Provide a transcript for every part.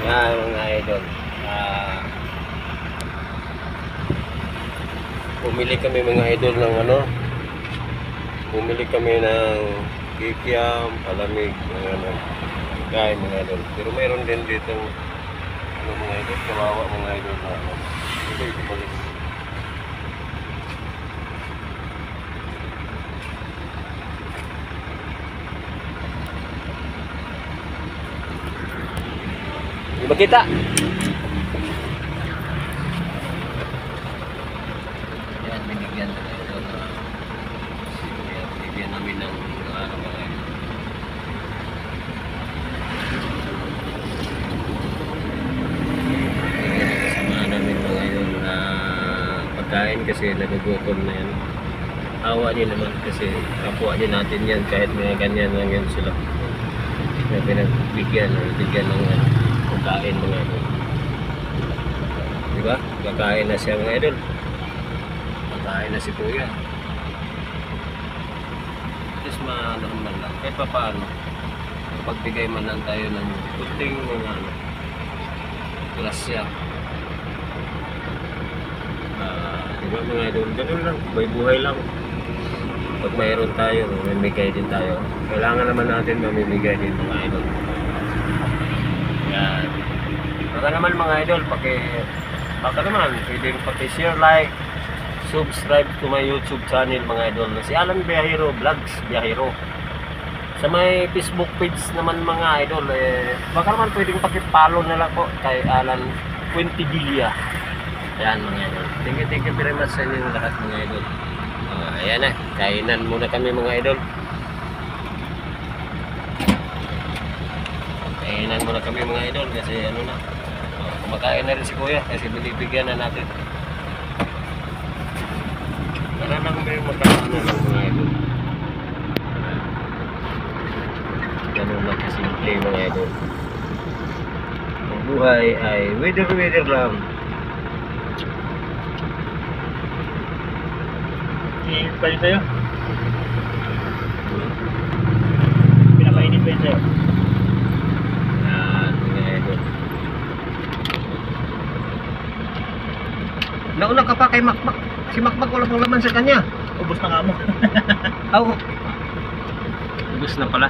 Yan mga idol. Bumili kami mga idol ng ano. Bumili kami ng kikiam, palamig, ng ano. Kaya mga idol. Pero mayroon din dito ano mga idol, kawawa mga idol na ano. Ito palis. Di ba kita? Yan, binigyan na ito na binigyan namin ng ano mga idol. Kasama namin mga idol na pagkain kasi nagugutom na yan. Awa din naman kasi kapwa din natin yan kahit mga ganyan lang yan sila. Na pinagbigyan ng pagkain mga idol. Diba? Kakain na siya mga idol. Kakain na si kuya. Just normal lang. Kahit pa paano. Pagbigay man lang tayo ng puting mga grasya. Diba mga idol? Ganun lang. Buhay lang. Pag mayroon tayo, mamimigay din tayo. Kailangan naman natin mamimigay din mga idol. Yan. Baka naman mga idol, baka naman, pwede paki-share, like, subscribe to my YouTube channel mga idol. Si Alan Biyahero Vlogs, Biyahero. Sa may Facebook page naman mga idol, baka naman pwedeng paki-follow na lang po kay Alan Quintibilla. Yan mga idol. Thank you very much sa inyong lahat mga idol. Ayan na, kainan muna kami mga idol. Kainan muna kami mga idol kasi ano na, kumakain na rin si kuya kasi binibigyan na natin. Para lang may magkakaano ng mga idol. Ganun lang kasimple mga idol. Ang buhay ay weather lang. Pinapainit pa yun sa'yo? Pinapainit pa yun sa'yo? Yan, mga idol. Nauna ka pa kay Makmak. Si Makmak wala pang laman sa kanya. Ubus na nga mo. Oh. Ubus na pala.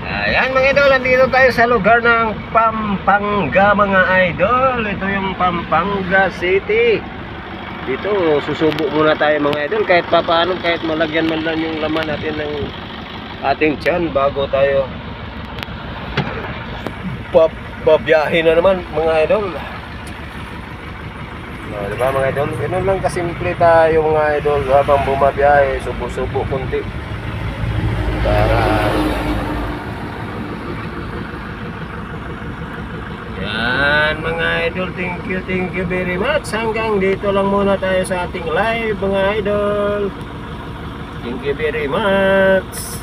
Ayan mga idol, nandito tayo sa lugar ng Pampanga mga idol. Ito yung Pampanga City. Dito susubo muna tayo mga idol kahit papaano, kahit malagyan man lang yung laman natin ng ating tiyan bago tayo pabiyahe na naman mga idol. Diba mga idol? Ganun lang kasimple tayo mga idol habang bumabiyahe, subo-subo kunti para yan mga idol. Thank you very much. Hanggang dito lang muna tayo sa ating live mga idol. Thank you very much.